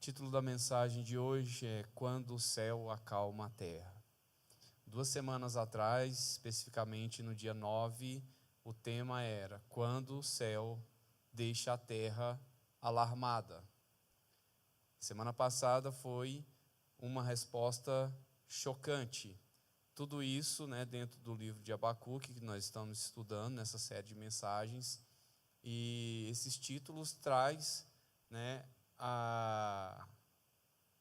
título da mensagem de hoje é Quando o Céu Acalma a Terra. 2 semanas atrás, especificamente no dia 9, o tema era Quando o Céu Deixa a Terra Alarmada. Semana passada foi uma resposta chocante. Tudo isso, dentro do livro de Abacuque, que nós estamos estudando nessa série de mensagens. E esses títulos traz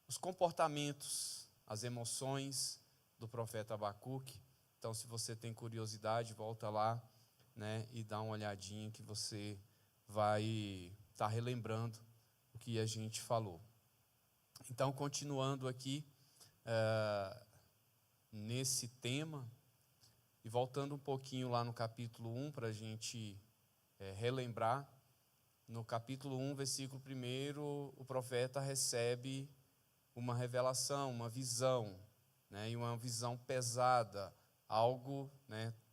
os comportamentos, as emoções do profeta Abacuque. Então, se você tem curiosidade, volta lá e dá uma olhadinha que você vai estar relembrando o que a gente falou. Então, continuando aqui nesse tema, e voltando um pouquinho lá no capítulo 1, para a gente relembrar, no capítulo 1, versículo 1, o profeta recebe uma revelação, uma visão, e uma visão pesada, algo,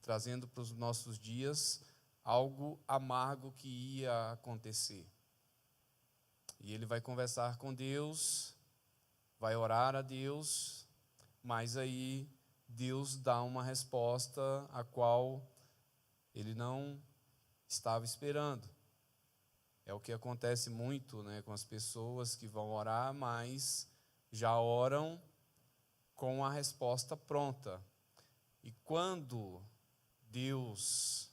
trazendo para os nossos dias, algo amargo que ia acontecer. E ele vai conversar com Deus, vai orar a Deus, mas aí Deus dá uma resposta a qual ele não estava esperando. É o que acontece muito com as pessoas que vão orar, mas já oram com a resposta pronta. E quando Deus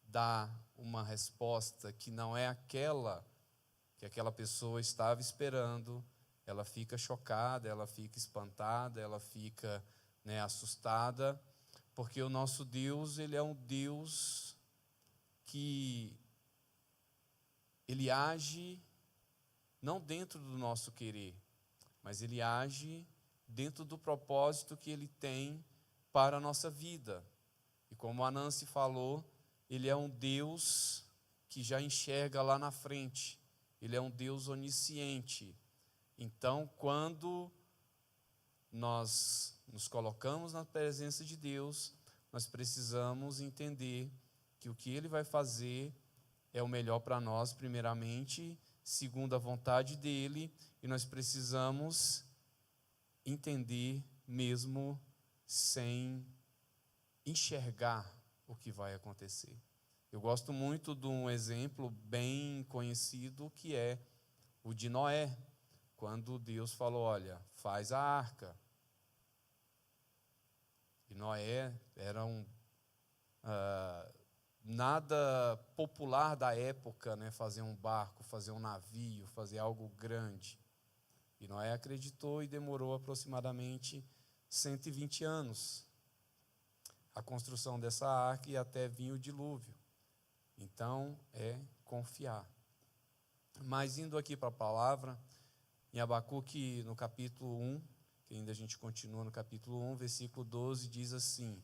dá uma resposta que não é aquela que aquela pessoa estava esperando, ela fica chocada, ela fica espantada, ela fica assustada, porque o nosso Deus, ele é um Deus que ele age não dentro do nosso querer, mas ele age dentro do propósito que ele tem para a nossa vida. E como a Nancy falou, ele é um Deus que já enxerga lá na frente, ele é um Deus onisciente. Então, quando nós nos colocamos na presença de Deus, nós precisamos entender que o que ele vai fazer é o melhor para nós, primeiramente, segundo a vontade dele, e nós precisamos entender mesmo sem enxergar o que vai acontecer. Eu gosto muito de um exemplo bem conhecido, que é o de Noé, quando Deus falou, olha, faz a arca. E Noé era nada popular da época, fazer um barco, fazer um navio, fazer algo grande. E Noé acreditou e demorou aproximadamente 120 anos a construção dessa arca e até vir o dilúvio. Então, é confiar. Mas indo aqui para a palavra, em Abacuque, no capítulo 1, que ainda a gente continua no capítulo 1, versículo 12, diz assim,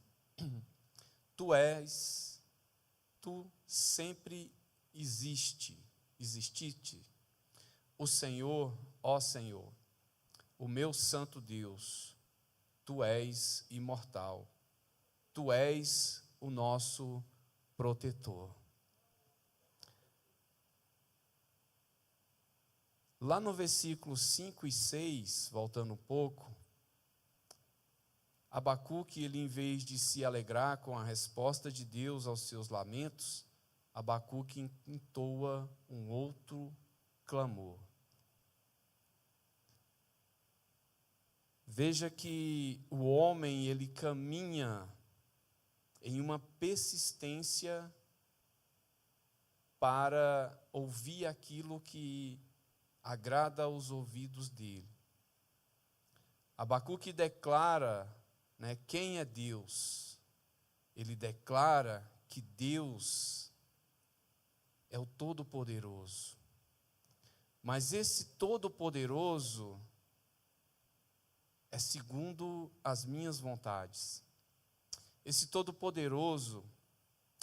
Tu sempre exististe, o Senhor, ó Senhor, o meu santo Deus, Tu és imortal, Tu és o nosso protetor. Lá no versículo 5 e 6, voltando um pouco, Abacuque, ele, em vez de se alegrar com a resposta de Deus aos seus lamentos, Abacuque entoa um outro clamor. Veja que o homem, ele caminha em uma persistência para ouvir aquilo que agrada aos ouvidos dele. Abacuque declara quem é Deus. Ele declara que Deus é o Todo-Poderoso. Mas esse Todo-Poderoso é segundo as minhas vontades. Esse Todo-Poderoso,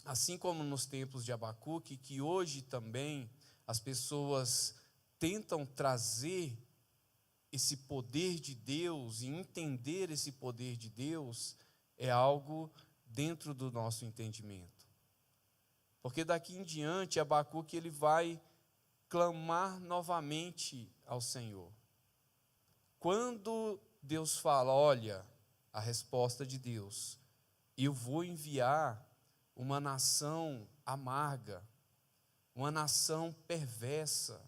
assim como nos tempos de Abacuque, que hoje também as pessoas tentam trazer esse poder de Deus e entender esse poder de Deus, é algo dentro do nosso entendimento. Porque daqui em diante, Abacuque, ele vai clamar novamente ao Senhor. quando Deus fala, olha, a resposta de Deus, eu vou enviar uma nação amarga, uma nação perversa.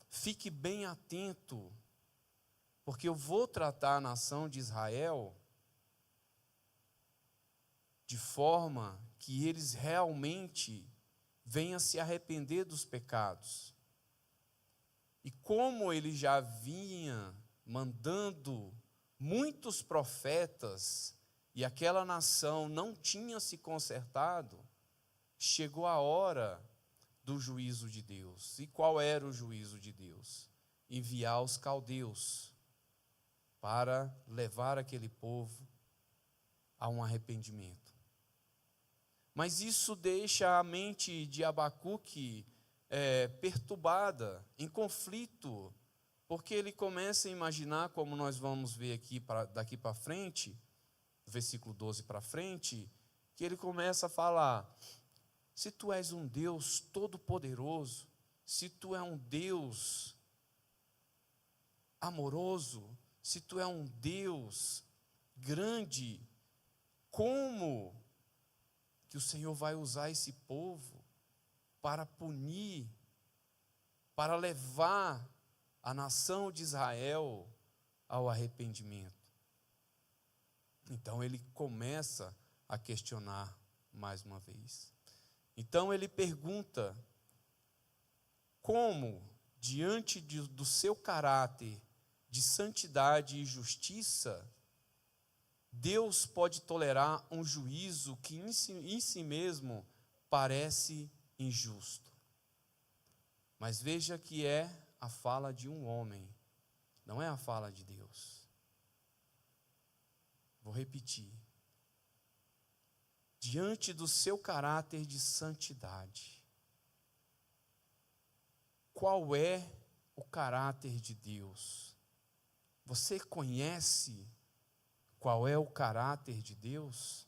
Fique bem atento, porque eu vou tratar a nação de Israel de forma que eles realmente venham se arrepender dos pecados. E como ele já vinha mandando muitos profetas, e aquela nação não tinha se consertado, chegou a hora do juízo de Deus. E qual era o juízo de Deus? Enviar os caldeus para levar aquele povo a um arrependimento. Mas isso deixa a mente de Abacuque perturbada, em conflito, porque ele começa a imaginar, como nós vamos ver aqui daqui para frente, versículo 12 para frente, que ele começa a falar: se tu és um Deus todo-poderoso, se tu é um Deus amoroso, se tu é um Deus grande, como que o Senhor vai usar esse povo para punir, para levar a nação de Israel ao arrependimento? Então ele começa a questionar mais uma vez. Então ele pergunta como, diante do seu caráter de santidade e justiça, Deus pode tolerar um juízo que em si mesmo parece injusto. Mas veja que é a fala de um homem, não é a fala de Deus. Vou repetir. Diante do seu caráter de santidade, qual é o caráter de Deus? Você conhece qual é o caráter de Deus?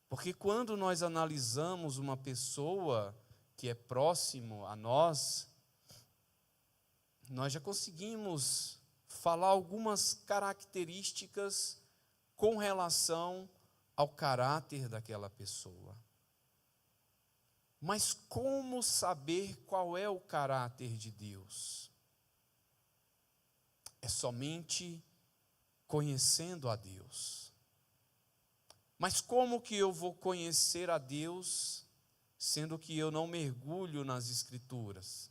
Porque quando nós analisamos uma pessoa que é próximo a nós, nós já conseguimos falar algumas características com relação ao caráter daquela pessoa. Mas como saber qual é o caráter de Deus? É somente conhecendo a Deus. Mas como que eu vou conhecer a Deus, sendo que eu não mergulho nas Escrituras?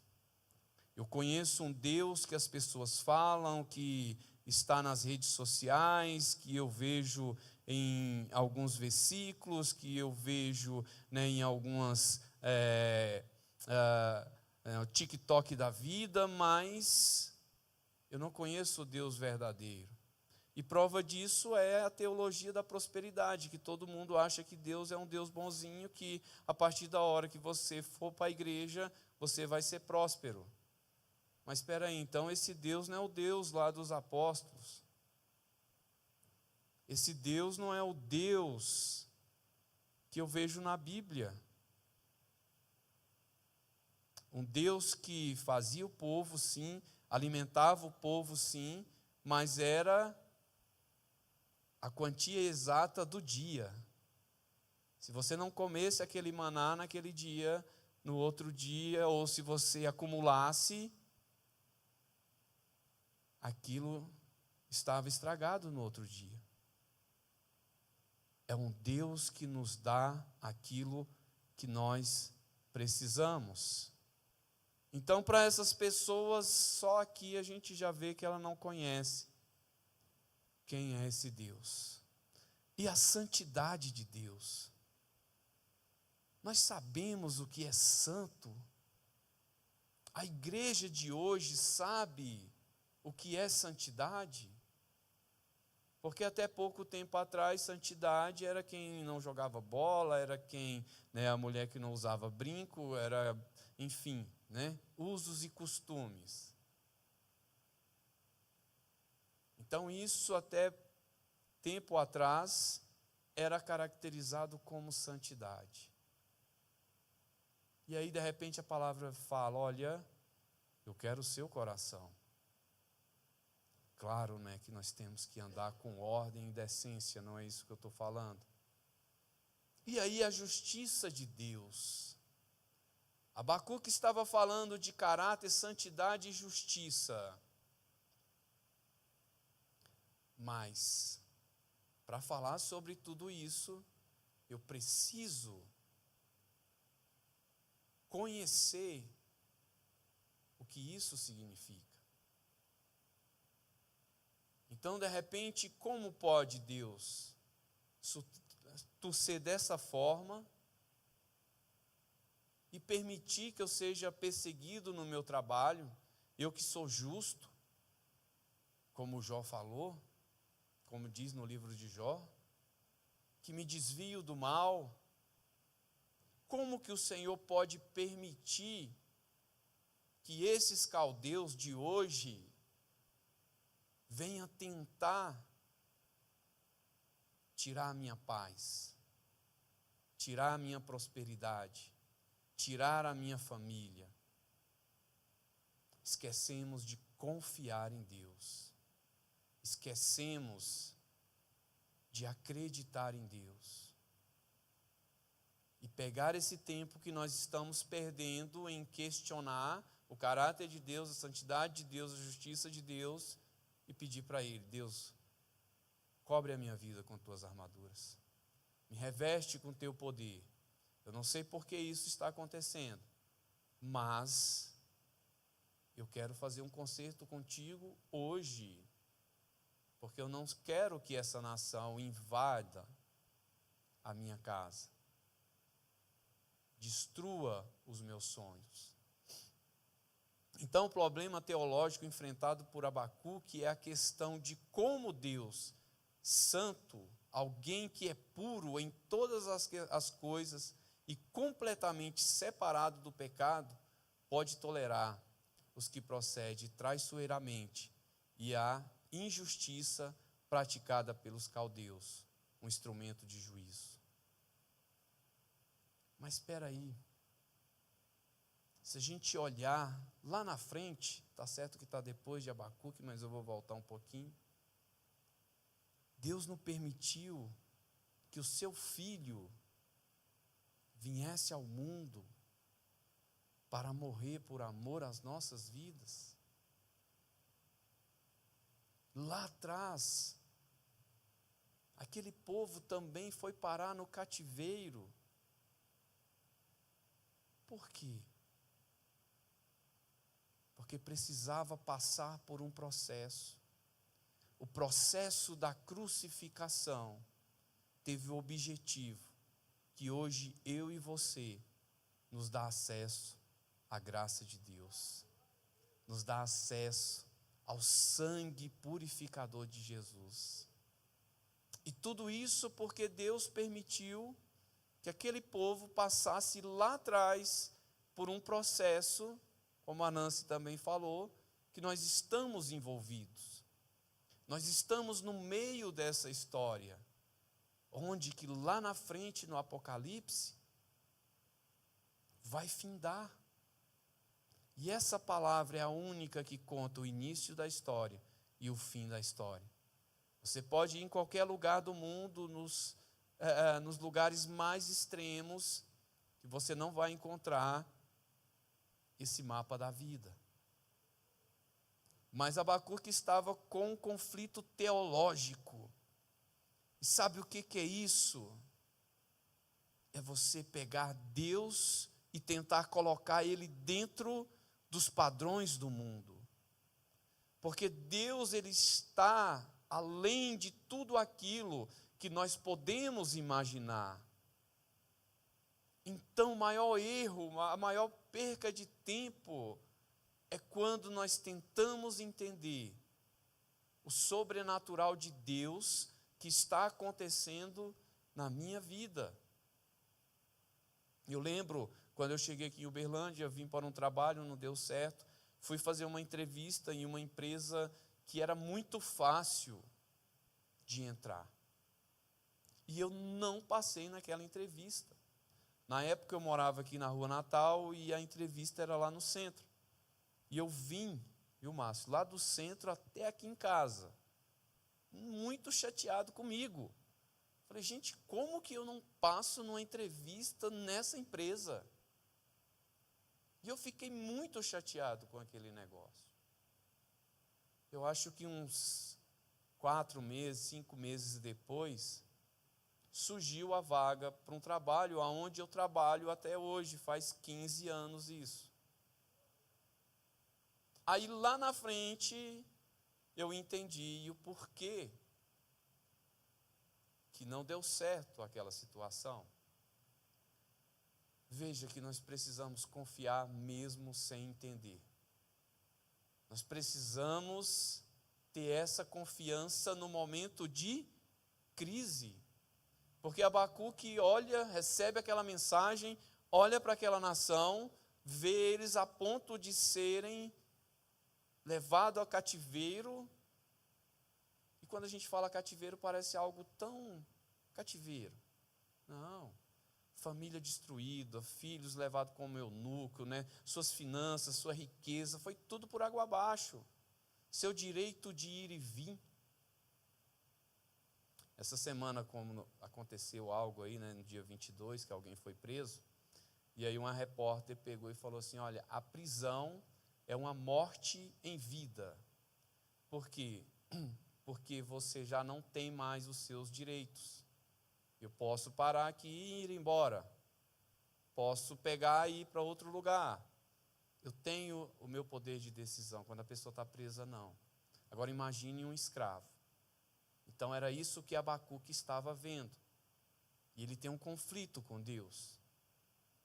Eu conheço um Deus que as pessoas falam, que está nas redes sociais, que eu vejo em alguns versículos, que eu vejo, em algumas TikTok da vida, mas eu não conheço o Deus verdadeiro. E prova disso é a teologia da prosperidade, que todo mundo acha que Deus é um Deus bonzinho, que a partir da hora que você for para a igreja, você vai ser próspero. Mas espera aí, então esse Deus não é o Deus lá dos apóstolos. Esse Deus não é o Deus que eu vejo na Bíblia. Um Deus que fazia o povo, sim, alimentava o povo, sim, mas era a quantia exata do dia. Se você não comesse aquele maná naquele dia, no outro dia, ou se você acumulasse, aquilo estava estragado no outro dia. É um Deus que nos dá aquilo que nós precisamos. Então, para essas pessoas, só aqui a gente já vê que ela não conhece quem é esse Deus. E a santidade de Deus. Nós sabemos o que é santo. A igreja de hoje sabe o que é santidade. Porque até pouco tempo atrás, santidade era quem não jogava bola, era quem, a mulher que não usava brinco, era, enfim, usos e costumes. Então isso até tempo atrás era caracterizado como santidade. E aí de repente a palavra fala: olha, eu quero o seu coração. Claro, né, que nós temos que andar com ordem e decência, não é isso que eu estou falando. E aí a justiça de Deus. Abacuque estava falando de caráter, santidade e justiça. Mas, para falar sobre tudo isso, eu preciso conhecer o que isso significa. Então, de repente, como pode Deus ser dessa forma e permitir que eu seja perseguido no meu trabalho, eu que sou justo, como Jó falou, como diz no livro de Jó, que me desvio do mal? Como que o Senhor pode permitir que esses caldeus de hoje venham tentar tirar a minha paz, tirar a minha prosperidade, tirar a minha família? Esquecemos de confiar em Deus. Esquecemos de acreditar em Deus. E pegar esse tempo que nós estamos perdendo em questionar o caráter de Deus, a santidade de Deus, a justiça de Deus, e pedir para Ele: Deus, cobre a minha vida com tuas armaduras. Me reveste com teu poder. Eu não sei por que isso está acontecendo, mas eu quero fazer um concerto contigo hoje, porque eu não quero que essa nação invada a minha casa, destrua os meus sonhos. Então, o problema teológico enfrentado por Abacuque é a questão de como Deus, santo, alguém que é puro em todas as coisas e completamente separado do pecado, pode tolerar os que procedem traiçoeiramente e a injustiça praticada pelos caldeus, um instrumento de juízo. Mas espera aí, se a gente olhar lá na frente, está certo que está depois de Abacuque, mas eu vou voltar um pouquinho. Deus não permitiu que o seu filho viesse ao mundo para morrer por amor às nossas vidas. Lá atrás, aquele povo também foi parar no cativeiro. Por quê? Porque precisava passar por um processo. O processo da crucificação teve o objetivo que hoje eu e você nos dá acesso à graça de Deus, nos dá acesso ao sangue purificador de Jesus. E tudo isso porque Deus permitiu que aquele povo passasse lá atrás por um processo, como a Nancy também falou, que nós estamos envolvidos. Nós estamos no meio dessa história, onde que lá na frente, no Apocalipse, vai findar. E essa palavra é a única que conta o início da história e o fim da história. Você pode ir em qualquer lugar do mundo, nos lugares mais extremos, que você não vai encontrar esse mapa da vida. Mas Abacuque estava com um conflito teológico. E sabe o que é isso? É você pegar Deus e tentar colocar Ele dentro dos padrões do mundo. Porque Deus, Ele está além de tudo aquilo que nós podemos imaginar. Então, o maior erro, a maior perca de tempo é quando nós tentamos entender o sobrenatural de Deus que está acontecendo na minha vida. Eu lembro, quando eu cheguei aqui em Uberlândia, vim para um trabalho, não deu certo, fui fazer uma entrevista em uma empresa que era muito fácil de entrar. E eu não passei naquela entrevista. Na época eu morava aqui na Rua Natal e a entrevista era lá no centro. E eu vim viu, Márcio? Lá do centro até aqui em casa. Muito chateado comigo. Falei, gente, como que eu não passo numa entrevista nessa empresa? E eu fiquei muito chateado com aquele negócio. Eu acho que uns 4 meses, 5 meses depois, surgiu a vaga para um trabalho onde eu trabalho até hoje, faz 15 anos isso. Aí lá na frente, eu entendi o porquê que não deu certo aquela situação. Veja que nós precisamos confiar mesmo sem entender. Nós precisamos ter essa confiança no momento de crise. Porque Abacuque olha, recebe aquela mensagem, olha para aquela nação, vê eles a ponto de serem levados ao cativeiro. E quando a gente fala cativeiro, parece algo tão cativeiro. Não. Família destruída, filhos levados como eunuco, né? Suas finanças, sua riqueza, foi tudo por água abaixo. Seu direito de ir e vir. Essa semana, como aconteceu algo aí, né, no dia 22, que alguém foi preso, e aí uma repórter pegou e falou assim, olha, a prisão é uma morte em vida. Por quê? Porque você já não tem mais os seus direitos. Eu posso parar aqui e ir embora. Posso pegar e ir para outro lugar. Eu tenho o meu poder de decisão. Quando a pessoa está presa, não. Agora imagine um escravo. Então era isso que Abacuque estava vendo. E ele tem um conflito com Deus.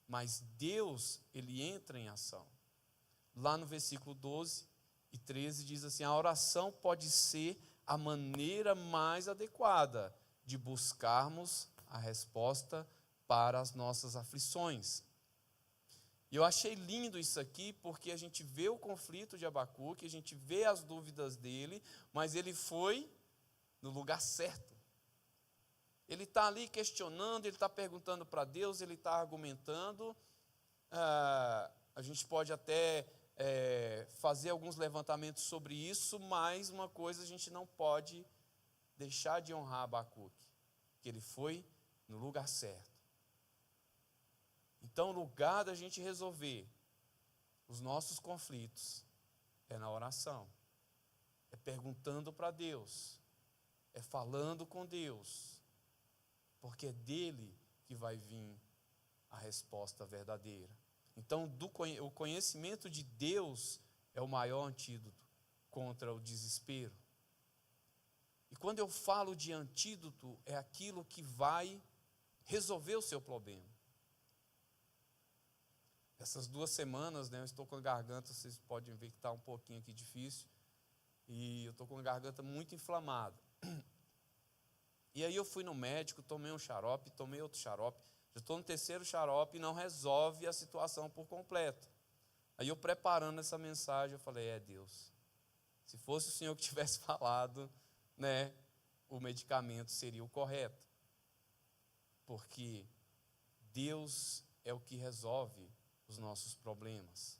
Mas Deus, ele entra em ação. Lá no versículo 12 e 13 diz assim, a oração pode ser a maneira mais adequada de buscarmos a resposta para as nossas aflições. E eu achei lindo isso aqui, porque a gente vê o conflito de Abacuque, a gente vê as dúvidas dele, mas ele foi no lugar certo. Ele está ali questionando, ele está perguntando para Deus, ele está argumentando. A gente pode até fazer alguns levantamentos sobre isso, mas uma coisa a gente não pode deixar de honrar Abacuque, que ele foi no lugar certo. Então, o lugar da gente resolver os nossos conflitos é na oração, é perguntando para Deus, é falando com Deus, porque é dele que vai vir a resposta verdadeira. Então, o conhecimento de Deus é o maior antídoto contra o desespero. E quando eu falo de antídoto, é aquilo que vai resolver o seu problema. Essas 2 semanas, né, eu estou com a garganta, vocês podem ver que está um pouquinho aqui difícil, e eu estou com a garganta muito inflamada. E aí eu fui no médico, tomei um xarope, tomei outro xarope, já estou no 3º xarope e não resolve a situação por completo. Aí eu preparando essa mensagem, eu falei, Deus, se fosse o Senhor que tivesse falado, né, o medicamento seria o correto. Porque Deus é o que resolve os nossos problemas.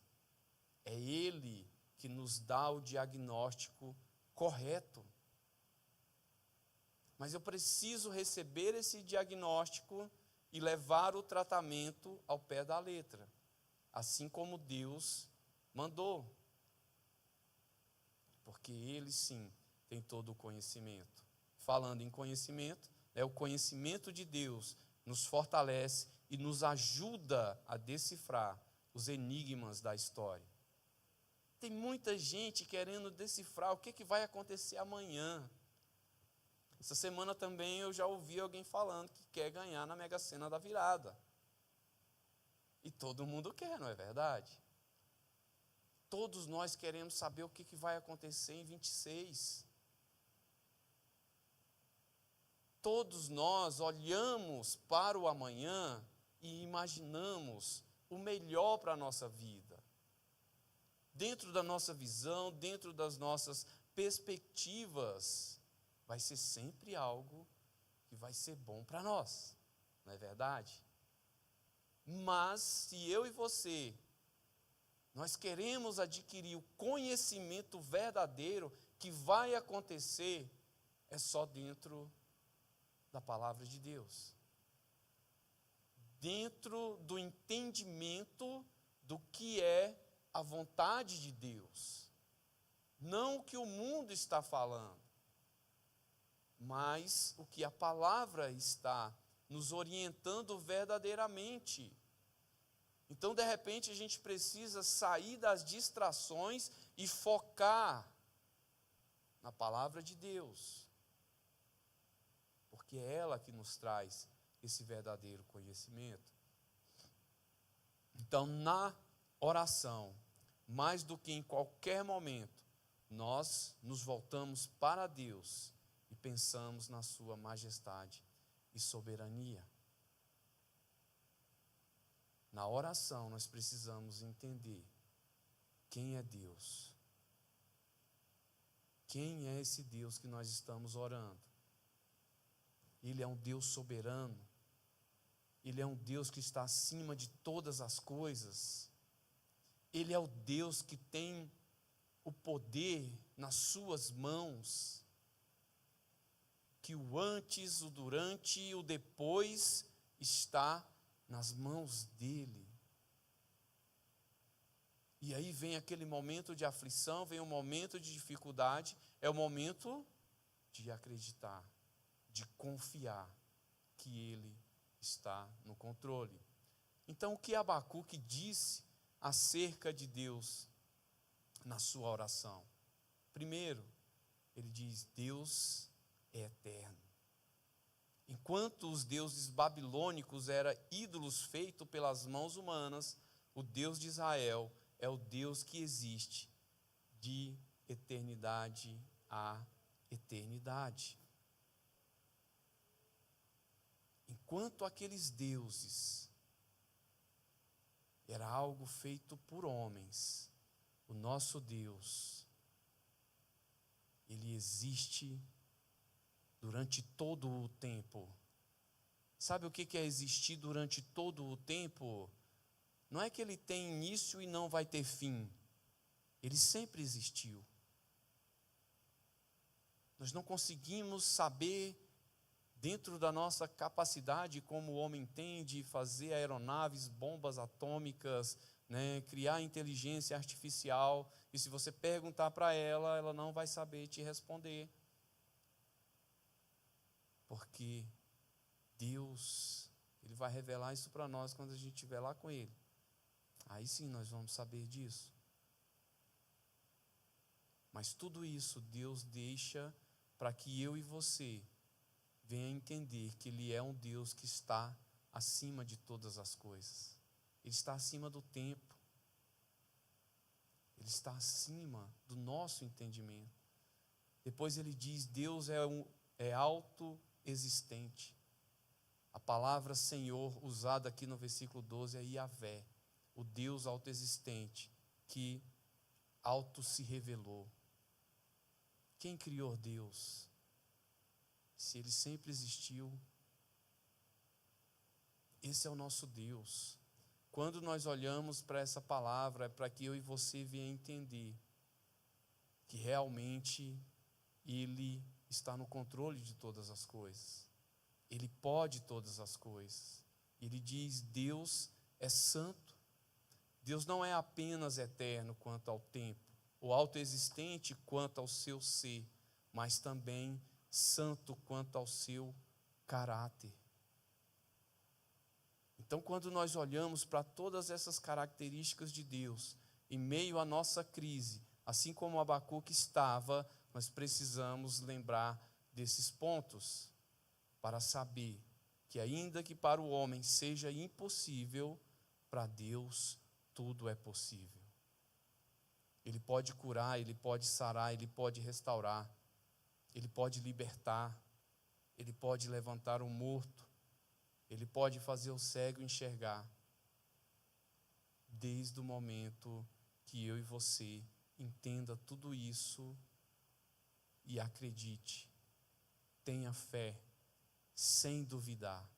É Ele que nos dá o diagnóstico correto. Mas eu preciso receber esse diagnóstico e levar o tratamento ao pé da letra, assim como Deus mandou. Porque Ele sim tem todo o conhecimento. Falando em conhecimento, o conhecimento de Deus nos fortalece e nos ajuda a decifrar os enigmas da história. Tem muita gente querendo decifrar o que vai acontecer amanhã. Essa semana também eu já ouvi alguém falando que quer ganhar na Mega Sena da virada. E todo mundo quer, não é verdade? Todos nós queremos saber o que vai acontecer em 26. Todos nós olhamos para o amanhã e imaginamos o melhor para a nossa vida. Dentro da nossa visão, dentro das nossas perspectivas, vai ser sempre algo que vai ser bom para nós, não é verdade? Mas se eu e você nós queremos adquirir o conhecimento verdadeiro que vai acontecer, é só dentro da palavra de Deus. Dentro do entendimento do que é a vontade de Deus. Não o que o mundo está falando, mas o que a palavra está nos orientando verdadeiramente. Então, de repente, a gente precisa sair das distrações e focar na palavra de Deus, porque é ela que nos traz esse verdadeiro conhecimento. Então, na oração, mais do que em qualquer momento, nós nos voltamos para Deus e pensamos na sua majestade e soberania. Na oração, nós precisamos entender quem é Deus. Quem é esse Deus que nós estamos orando? Ele é um Deus soberano. Ele é um Deus que está acima de todas as coisas. Ele é o Deus que tem o poder nas suas mãos. Que o antes, o durante e o depois está nas mãos dele. E aí vem aquele momento de aflição, vem um momento de dificuldade, é o momento de acreditar, de confiar que ele está no controle. Então, o que Abacuque disse acerca de Deus na sua oração? Primeiro, ele diz: Deus é eterno. Enquanto os deuses babilônicos eram ídolos feitos pelas mãos humanas, o Deus de Israel é o Deus que existe de eternidade a eternidade. Enquanto aqueles deuses era algo feito por homens, o nosso Deus, ele existe durante todo o tempo. Sabe o que é existir durante todo o tempo? Não é que ele tem início e não vai ter fim. Ele sempre existiu. Nós não conseguimos saber, dentro da nossa capacidade, como o homem tem de fazer aeronaves, bombas atômicas, criar inteligência artificial, e se você perguntar para ela, ela não vai saber te responder. Porque Deus, ele vai revelar isso para nós quando a gente estiver lá com ele. Aí sim nós vamos saber disso. Mas tudo isso Deus deixa para que eu e você venha entender que ele é um Deus que está acima de todas as coisas. Ele está acima do tempo. Ele está acima do nosso entendimento. Depois ele diz: Deus é autoexistente. A palavra Senhor usada aqui no versículo 12 é Yahvé, o Deus autoexistente que auto se revelou. Quem criou Deus? Se ele sempre existiu. Esse é o nosso Deus. Quando nós olhamos para essa palavra, é para que eu e você venham entender que realmente ele está no controle de todas as coisas. Ele pode todas as coisas. Ele diz: Deus é santo. Deus não é apenas eterno quanto ao tempo, ou autoexistente quanto ao seu ser, mas também santo quanto ao seu caráter. Então, quando nós olhamos para todas essas características de Deus, em meio à nossa crise, assim como Abacuque estava, nós precisamos lembrar desses pontos, para saber que ainda que para o homem seja impossível, para Deus tudo é possível. Ele pode curar, ele pode sarar, ele pode restaurar, ele pode libertar, ele pode levantar o morto, ele pode fazer o cego enxergar. Desde o momento que eu e você entenda tudo isso e acredite, tenha fé, sem duvidar.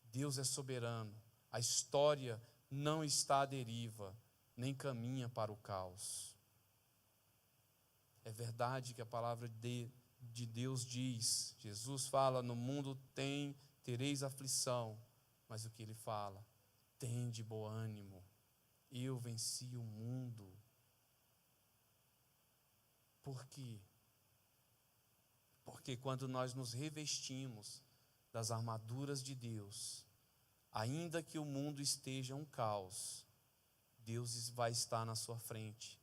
Deus é soberano, a história não está à deriva. nem caminha para o caos. É verdade que a palavra de Deus diz, Jesus fala, no mundo tereis aflição, mas o que ele fala? Tende bom ânimo, eu venci o mundo. Por quê? Porque quando nós nos revestimos das armaduras de Deus, ainda que o mundo esteja um caos, Deus vai estar na sua frente.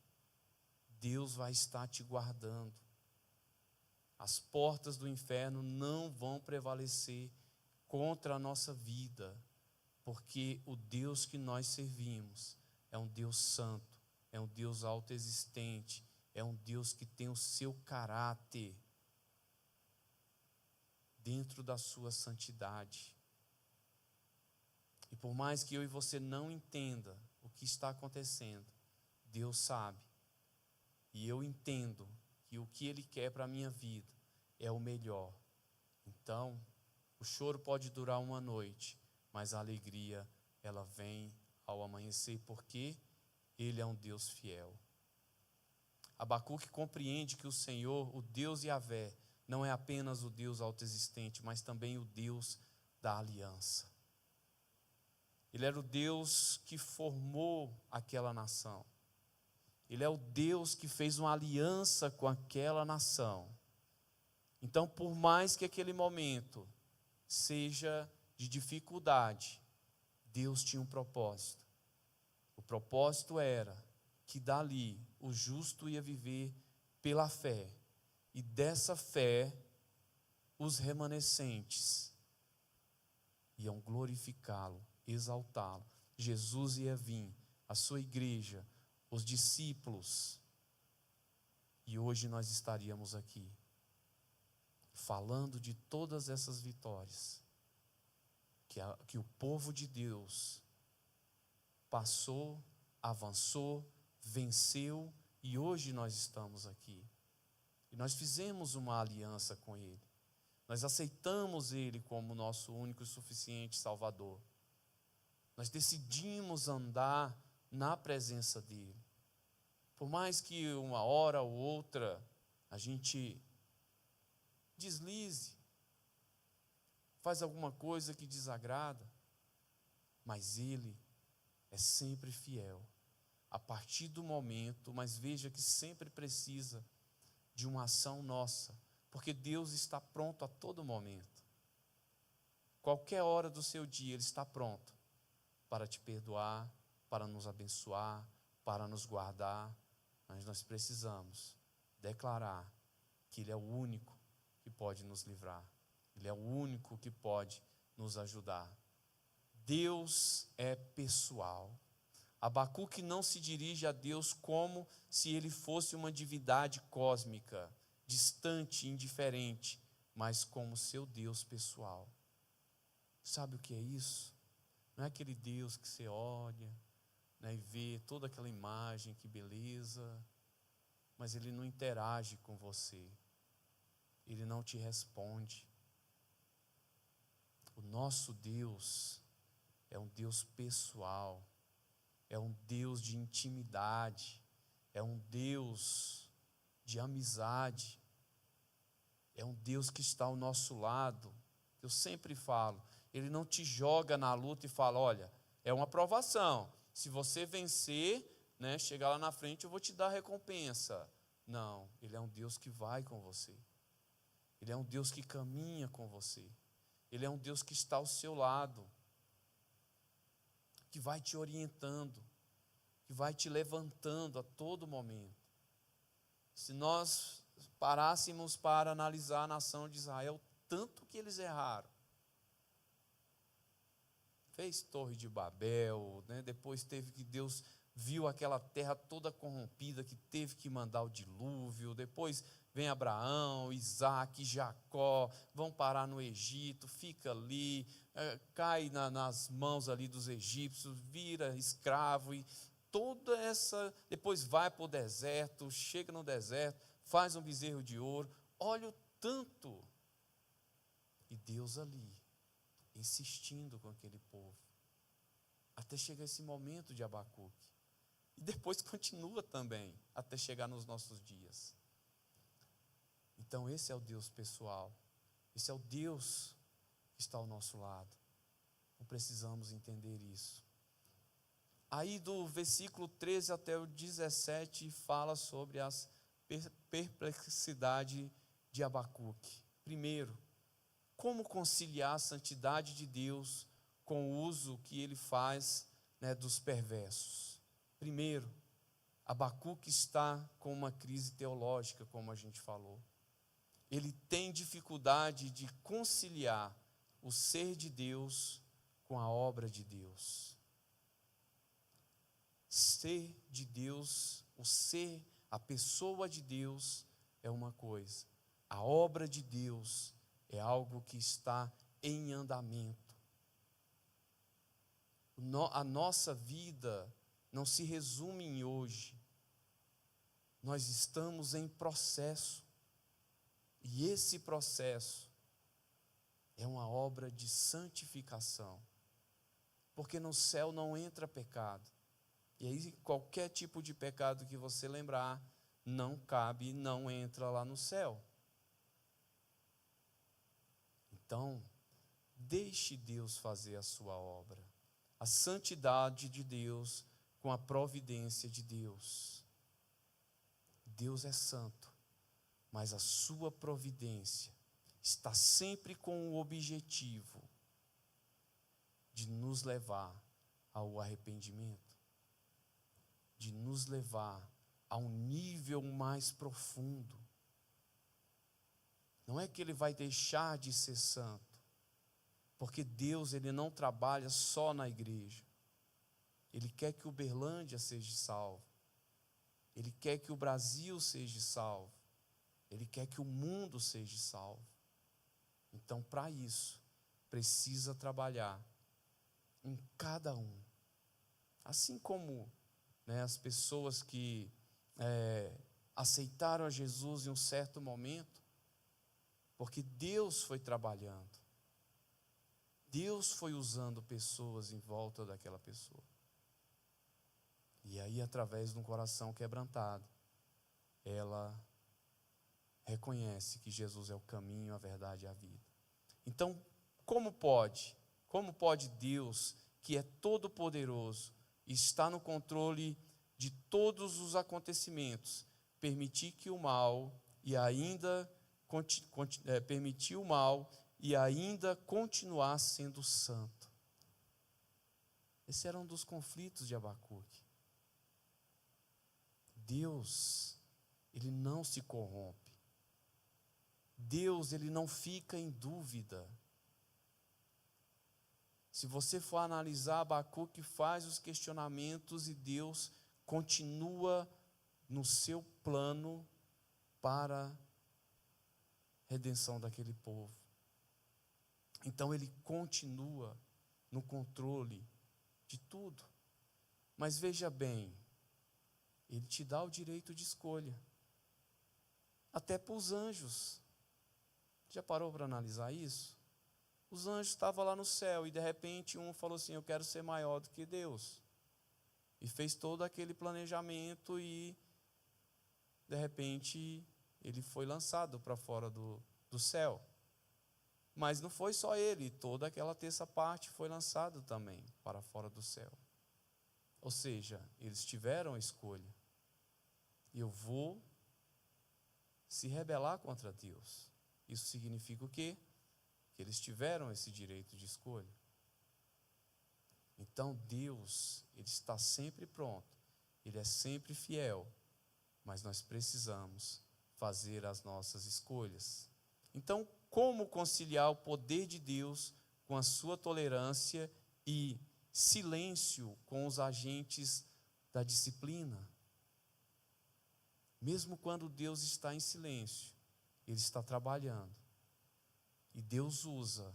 Deus vai estar te guardando. As portas do inferno não vão prevalecer contra a nossa vida, porque o Deus que nós servimos é um Deus santo, é um Deus autoexistente, é um Deus que tem o seu caráter dentro da sua santidade. E por mais que eu e você não entenda o que está acontecendo, Deus sabe. E eu entendo que o que Ele quer para a minha vida é o melhor. Então, o choro pode durar uma noite, mas a alegria, ela vem ao amanhecer, porque Ele é um Deus fiel. Abacuque compreende que o Senhor, o Deus Yahvé, não é apenas o Deus autoexistente, mas também o Deus da aliança. Ele era o Deus que formou aquela nação. Ele é o Deus que fez uma aliança com aquela nação. Então, por mais que aquele momento seja de dificuldade, Deus tinha um propósito. O propósito era que dali o justo ia viver pela fé. E dessa fé, os remanescentes iam glorificá-lo, exaltá-lo. Jesus ia vir, a sua igreja, os discípulos. E hoje nós estaríamos aqui, falando de todas essas vitórias que o povo de Deus passou, avançou, venceu, e hoje nós estamos aqui. E nós fizemos uma aliança com Ele. Nós aceitamos Ele como nosso único e suficiente Salvador. Nós decidimos andar na presença dEle. Por mais que uma hora ou outra a gente deslize, faz alguma coisa que desagrada, mas Ele é sempre fiel. A partir do momento, mas veja que sempre precisa de uma ação nossa, porque Deus está pronto a todo momento. Qualquer hora do seu dia Ele está pronto para te perdoar, para nos abençoar, para nos guardar, mas nós precisamos declarar que Ele é o único que pode nos livrar, Ele é o único que pode nos ajudar. Deus é pessoal. Abacuque não se dirige a Deus como se Ele fosse uma divindade cósmica, distante, indiferente, mas como seu Deus pessoal. Sabe o que é isso? Não é aquele Deus que você olha, né, e vê toda aquela imagem, que beleza, mas Ele não interage com você, Ele não te responde. O nosso Deus é um Deus pessoal, é um Deus de intimidade, é um Deus de amizade, é um Deus que está ao nosso lado. Eu sempre falo, Ele não te joga na luta e fala, olha, é uma provação, se você vencer, né, chegar lá na frente eu vou te dar recompensa. Não, Ele é um Deus que vai com você, Ele é um Deus que caminha com você, Ele é um Deus que está ao seu lado, que vai te orientando, que vai te levantando a todo momento. Se nós parássemos para analisar a nação de Israel, tanto que eles erraram, fez Torre de Babel, né? Depois teve que Deus viu aquela terra toda corrompida, que teve que mandar o dilúvio. Depois vem Abraão, Isaac, Jacó, vão parar no Egito, fica ali, cai nas mãos ali dos egípcios, vira escravo, e toda essa, depois vai para o deserto, chega no deserto, faz um bezerro de ouro, olha o tanto, e Deus ali, insistindo com aquele povo, até chegar esse momento de Abacuque. e depois continua também, até chegar nos nossos dias. Então esse é o Deus pessoal, esse é o Deus que está ao nosso lado. Não precisamos entender isso. Aí do versículo 13 até o 17 fala sobre as perplexidades de Abacuque. Primeiro, como conciliar a santidade de Deus com o uso que ele faz, dos perversos. Primeiro, Abacuque está com uma crise teológica, como a gente falou. Ele tem dificuldade de conciliar o ser de Deus com a obra de Deus. Ser de Deus, o ser, a pessoa de Deus é uma coisa. A obra de Deus é algo que está em andamento. A nossa vida não se resume em hoje. Nós estamos em processo. E esse processo é uma obra de santificação. Porque no céu não entra pecado. E aí qualquer tipo de pecado que você lembrar, não cabe, não entra lá no céu. Então, deixe Deus fazer a sua obra. A santidade de Deus com a providência de Deus. Deus é santo, mas a sua providência está sempre com o objetivo de nos levar ao arrependimento, de nos levar a um nível mais profundo. Não é que ele vai deixar de ser santo, porque Deus, ele não trabalha só na igreja. Ele quer que Uberlândia seja salvo. Ele quer que o Brasil seja salvo. Ele quer que o mundo seja salvo. Então, para isso, precisa trabalhar em cada um. Assim como as pessoas que aceitaram a Jesus em um certo momento, porque Deus foi trabalhando. Deus foi usando pessoas em volta daquela pessoa. E aí, através de um coração quebrantado, ela reconhece que Jesus é o caminho, a verdade e a vida. Então, como pode Deus, que é todo-poderoso, está no controle de todos os acontecimentos, permitir que o mal e ainda permitir o mal e ainda continuar sendo santo? Esse era um dos conflitos de Abacuque. Deus, ele não se corrompe. Deus, ele não fica em dúvida. Se você for analisar, Abacuque faz os questionamentos e Deus continua no seu plano para a redenção daquele povo. Então ele continua no controle de tudo. Mas veja bem, ele te dá o direito de escolha. Até para os anjos. Já parou para analisar isso? Os anjos estavam lá no céu e de repente um falou assim: eu quero ser maior do que Deus. E fez todo aquele planejamento e de repente ele foi lançado para fora do céu. Mas não foi só ele, toda aquela terça parte foi lançada também para fora do céu. Ou seja, eles tiveram a escolha. E eu vou se rebelar contra Deus. Isso significa o quê? Que eles tiveram esse direito de escolha. Então Deus, ele está sempre pronto, ele é sempre fiel, mas nós precisamos fazer as nossas escolhas. Então, como conciliar o poder de Deus com a sua tolerância e silêncio com os agentes da disciplina? Mesmo quando Deus está em silêncio, ele está trabalhando. E Deus usa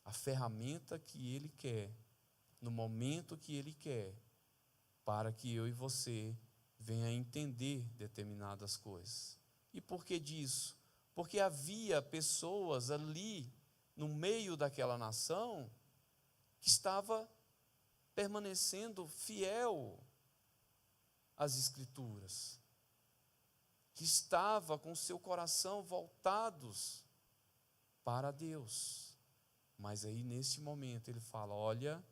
a ferramenta que ele quer, no momento que ele quer, para que eu e você venha a entender determinadas coisas. E por que disso? Porque havia pessoas ali, no meio daquela nação, que estava permanecendo fiel as Escrituras, que estava com seu coração voltados para Deus. Mas aí, nesse momento, ele fala: olha,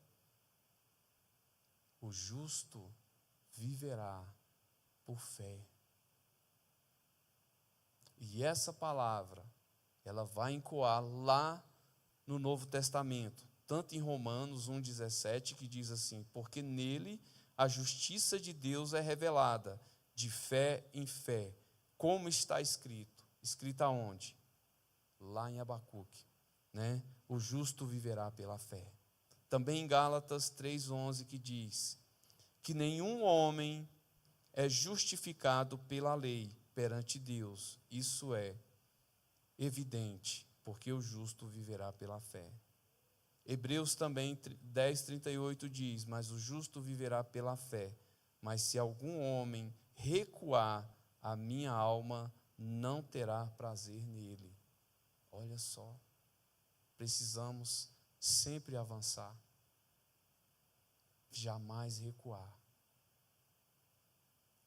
o justo viverá por fé. E essa palavra, ela vai ecoar lá no Novo Testamento, tanto em Romanos 1,17, que diz assim: porque nele a justiça de Deus é revelada, de fé em fé, como está escrito. Escrito aonde? Lá em Abacuque, né? O justo viverá pela fé. Também em Gálatas 3,11, que diz que nenhum homem é justificado pela lei perante Deus. Isso é evidente, porque o justo viverá pela fé. Hebreus também 10:38 diz: mas o justo viverá pela fé. Mas se algum homem recuar, a minha alma não terá prazer nele. Olha só, precisamos sempre avançar, jamais recuar.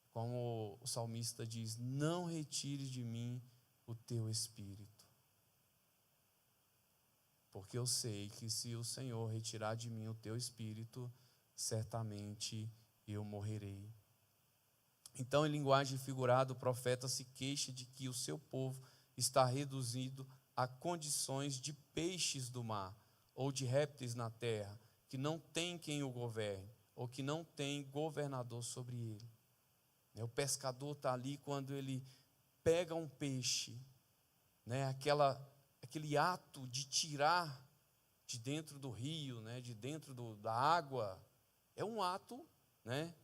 Como o salmista diz: não retire de mim o teu espírito. Porque eu sei que se o Senhor retirar de mim o teu espírito, certamente eu morrerei. Então, em linguagem figurada, o profeta se queixa de que o seu povo está reduzido a condições de peixes do mar, ou de répteis na terra, que não tem quem o governe, ou que não tem governador sobre ele. O pescador está ali quando ele pega um peixe, né, aquele ato de tirar de dentro do rio, né, de dentro da água, é um ato, né,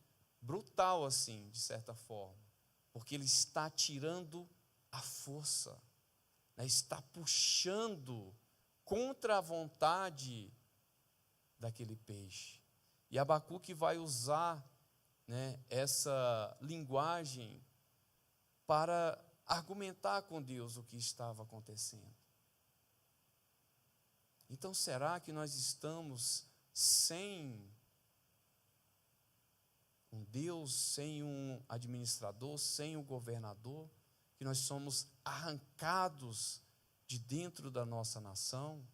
brutal assim, de certa forma, porque ele está tirando a força, né, está puxando contra a vontade daquele peixe. E Abacuque vai usar, né, essa linguagem para argumentar com Deus o que estava acontecendo. Então, será que nós estamos sem um Deus, sem um administrador, sem um governador? Que nós somos arrancados de dentro da nossa nação?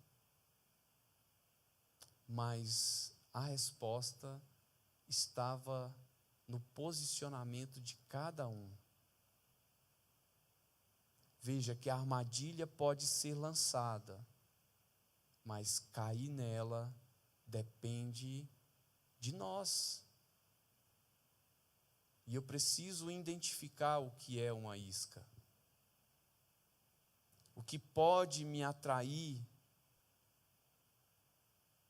Mas a resposta estava no posicionamento de cada um. Veja que a armadilha pode ser lançada, mas cair nela depende de nós. E eu preciso identificar o que é uma isca. O que pode me atrair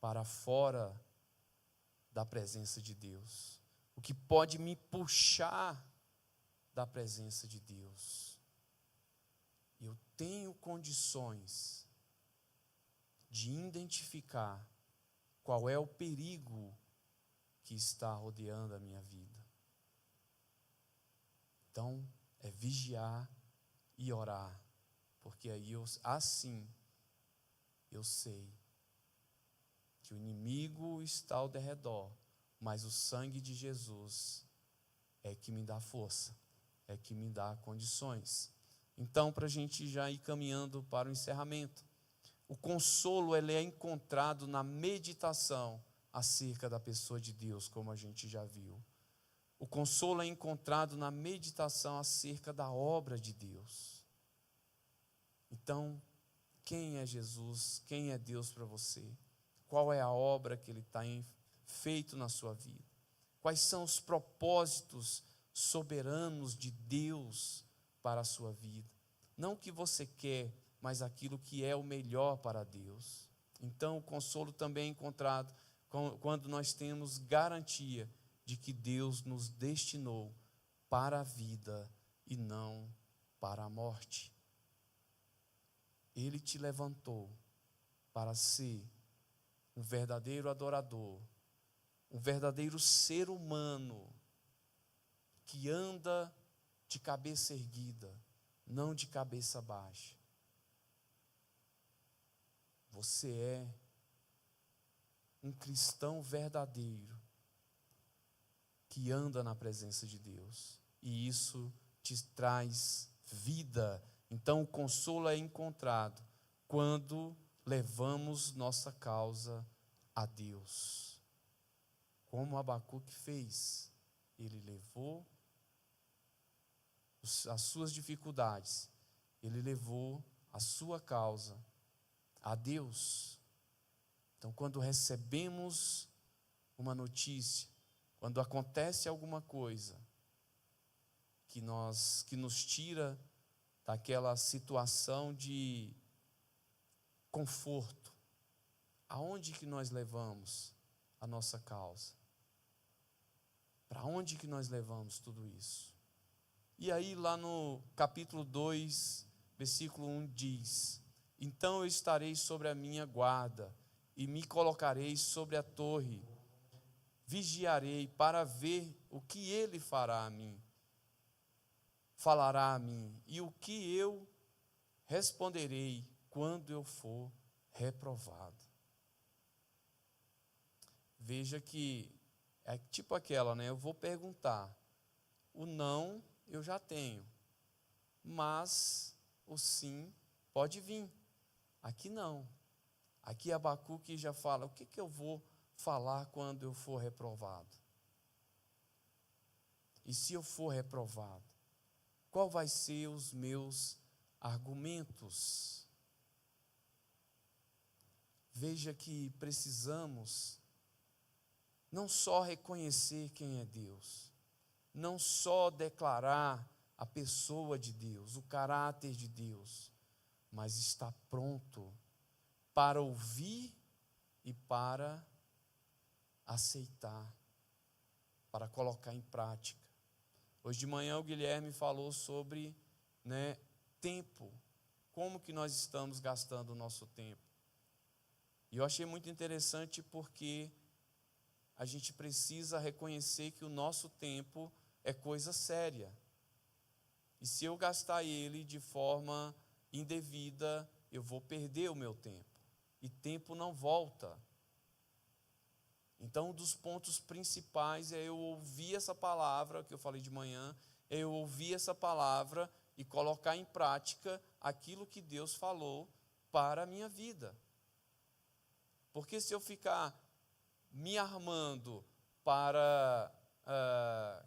para fora da presença de Deus. O que pode me puxar da presença de Deus. Eu tenho condições de identificar qual é o perigo que está rodeando a minha vida. Então, é vigiar e orar, porque aí assim eu sei que o inimigo está ao derredor, mas o sangue de Jesus é que me dá força, é que me dá condições. Então, para a gente já ir caminhando para o encerramento, o consolo ele é encontrado na meditação acerca da pessoa de Deus, como a gente já viu. O consolo é encontrado na meditação acerca da obra de Deus. Então, quem é Jesus? Quem é Deus para você? Qual é a obra que Ele tem feito na sua vida? Quais são os propósitos soberanos de Deus para a sua vida? Não o que você quer, mas aquilo que é o melhor para Deus. Então, o consolo também é encontrado quando nós temos garantia de que Deus nos destinou para a vida e não para a morte. Ele te levantou para ser um verdadeiro adorador, um verdadeiro ser humano que anda de cabeça erguida, não de cabeça baixa. Você é um cristão verdadeiro que anda na presença de Deus. E isso te traz vida. Então o consolo é encontrado quando levamos nossa causa a Deus. Como Abacuque fez, ele levou as suas dificuldades, ele levou a sua causa a Deus. Então, quando recebemos uma notícia, quando acontece alguma coisa que nos tira daquela situação de conforto, aonde que nós levamos a nossa causa? Para onde que nós levamos tudo isso? E aí lá no capítulo 2, versículo 1 diz: então eu estarei sobre a minha guarda e me colocarei sobre a torre, vigiarei para ver o que ele falará a mim, e o que eu responderei quando eu for reprovado. Veja que é tipo aquela, né? Eu vou perguntar, o não eu já tenho, mas o sim pode vir. Aqui não. Aqui Abacuque já fala, o que eu vou falar quando eu for reprovado? E se eu for reprovado, qual vai ser os meus argumentos? Veja que precisamos não só reconhecer quem é Deus, não só declarar a pessoa de Deus, o caráter de Deus, mas estar pronto para ouvir e para aceitar, para colocar em prática. Hoje de manhã o Guilherme falou sobre, tempo, como que nós estamos gastando o nosso tempo. E eu achei muito interessante porque a gente precisa reconhecer que o nosso tempo é coisa séria. E se eu gastar ele de forma indevida, eu vou perder o meu tempo. E tempo não volta. Então, um dos pontos principais é eu ouvir essa palavra que eu falei de manhã, é eu ouvir essa palavra e colocar em prática aquilo que Deus falou para a minha vida. Porque se eu ficar me armando para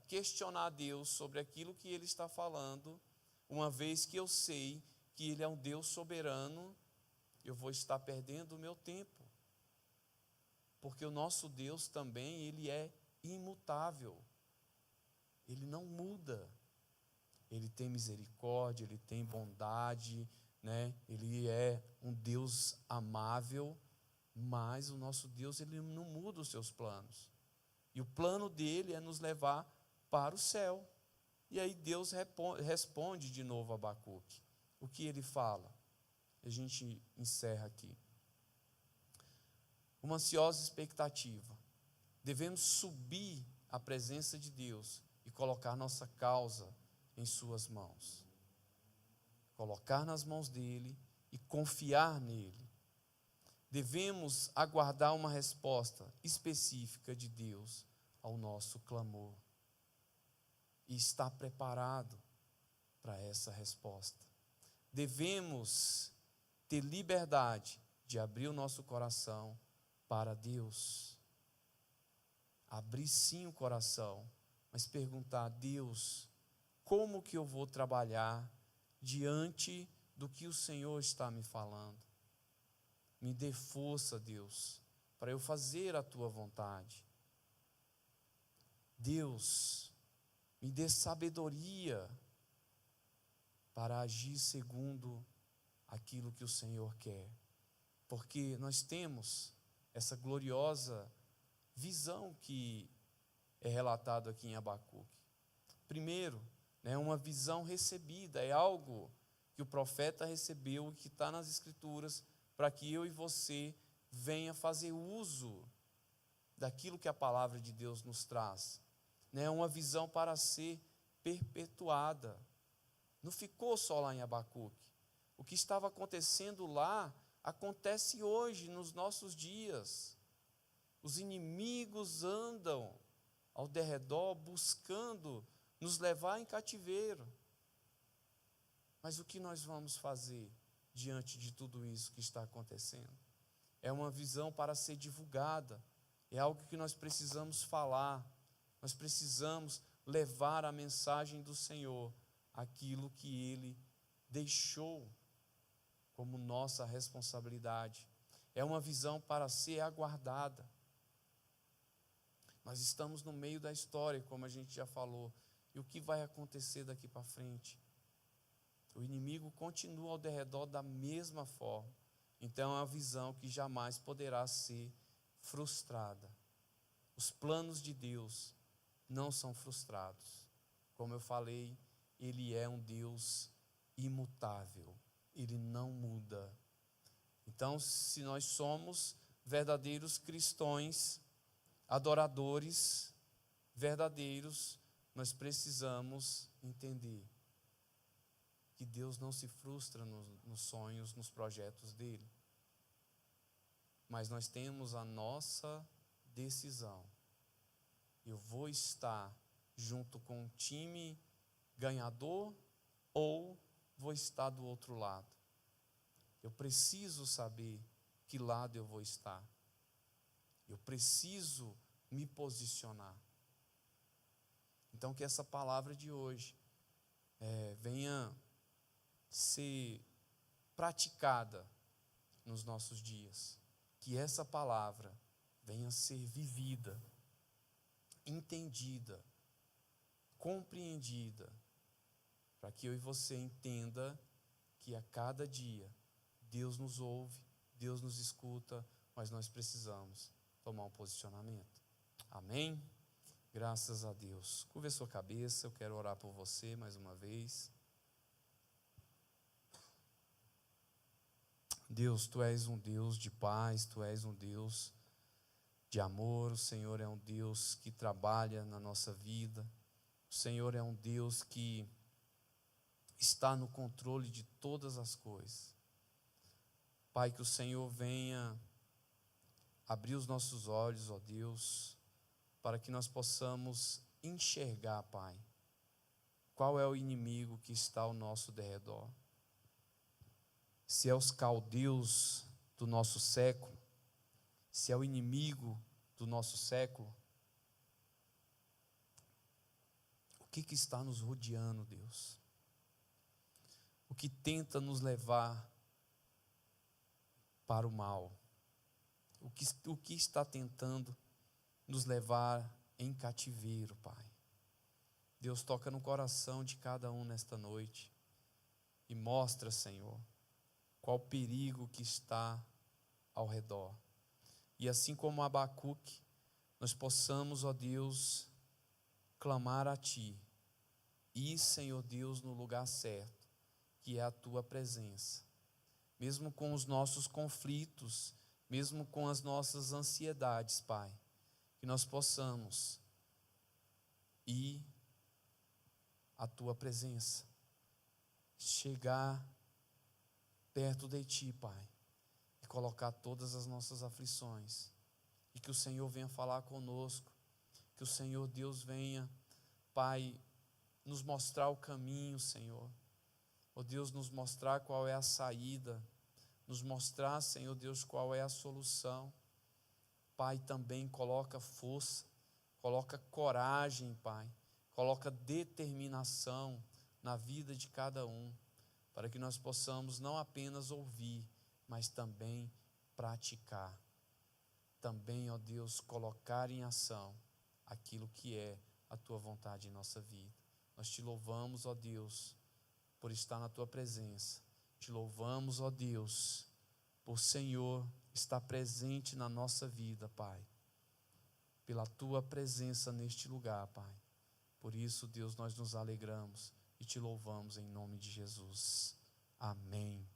questionar Deus sobre aquilo que Ele está falando, uma vez que eu sei que Ele é um Deus soberano, eu vou estar perdendo o meu tempo. Porque o nosso Deus também, Ele é imutável. Ele não muda. Ele tem misericórdia, Ele tem bondade, Ele é um Deus amável, mas o nosso Deus, Ele não muda os seus planos. E o plano dele é nos levar para o céu. E aí Deus responde de novo a Abacuque. O que ele fala? A gente encerra aqui. Uma ansiosa expectativa. Devemos subir à presença de Deus e colocar nossa causa em suas mãos. Colocar nas mãos dele e confiar nele. Devemos aguardar uma resposta específica de Deus ao nosso clamor. E estar preparado para essa resposta. Devemos ter liberdade de abrir o nosso coração para Deus. Abrir sim o coração, mas perguntar a Deus, como que eu vou trabalhar diante do que o Senhor está me falando? Me dê força, Deus, para eu fazer a tua vontade. Deus, me dê sabedoria para agir segundo aquilo que o Senhor quer. Porque nós temos essa gloriosa visão que é relatado aqui em Abacuque. Primeiro, uma visão recebida, é algo que o profeta recebeu e que está nas Escrituras, para que eu e você venha fazer uso daquilo que a palavra de Deus nos traz. Uma visão para ser perpetuada. Não ficou só lá em Abacuque. O que estava acontecendo lá, acontece hoje, nos nossos dias. Os inimigos andam ao derredor buscando nos levar em cativeiro. Mas o que nós vamos fazer diante de tudo isso que está acontecendo? É uma visão para ser divulgada, é algo que nós precisamos falar, nós precisamos levar a mensagem do Senhor, aquilo que Ele deixou como nossa responsabilidade. É uma visão para ser aguardada. Nós estamos no meio da história, como a gente já falou, e o que vai acontecer daqui para frente? O inimigo continua ao derredor da mesma forma. Então é uma visão que jamais poderá ser frustrada. Os planos de Deus não são frustrados. Como eu falei, Ele é um Deus imutável. Ele não muda. Então, se nós somos verdadeiros cristãos, adoradores verdadeiros, nós precisamos entender que Deus não se frustra nos sonhos, nos projetos dele. Mas nós temos a nossa decisão. Eu vou estar junto com um time ganhador ou vou estar do outro lado? Eu preciso saber que lado eu vou estar. Eu preciso me posicionar. Então que essa palavra de hoje venha ser praticada nos nossos dias. Que essa palavra venha ser vivida, entendida, compreendida, para que eu e você entenda que a cada dia Deus nos ouve, Deus nos escuta, mas nós precisamos tomar um posicionamento. Amém? Graças a Deus. Curva a sua cabeça, eu quero orar por você mais uma vez. Deus, Tu és um Deus de paz, Tu és um Deus de amor, o Senhor é um Deus que trabalha na nossa vida, o Senhor é um Deus que está no controle de todas as coisas. Pai, que o Senhor venha abrir os nossos olhos, ó Deus, para que nós possamos enxergar, Pai, qual é o inimigo que está ao nosso derredor. Se é os caldeus do nosso século, se é o inimigo do nosso século, o que está nos rodeando, Deus? O que tenta nos levar para o mal? O que está tentando nos levar em cativeiro, Pai? Deus, toca no coração de cada um nesta noite e mostra, Senhor, qual o perigo que está ao redor. E assim como Abacuque, nós possamos, ó Deus, clamar a Ti. E, Senhor Deus, no lugar certo, que é a Tua presença. Mesmo com os nossos conflitos, mesmo com as nossas ansiedades, Pai, que nós possamos ir à Tua presença, chegar perto de Ti, Pai, e colocar todas as nossas aflições, e que o Senhor venha falar conosco, que o Senhor Deus venha, Pai, nos mostrar o caminho, Senhor, ó Deus, nos mostrar qual é a saída, nos mostrar, Senhor Deus, qual é a solução. Pai, também coloca força, coloca coragem, Pai, coloca determinação na vida de cada um, para que nós possamos não apenas ouvir, mas também praticar. Também, ó Deus, colocar em ação aquilo que é a Tua vontade em nossa vida. Nós Te louvamos, ó Deus, por estar na Tua presença. Te louvamos, ó Deus, por Senhor estar presente na nossa vida, Pai. Pela Tua presença neste lugar, Pai. Por isso, Deus, nós nos alegramos e Te louvamos em nome de Jesus. Amém.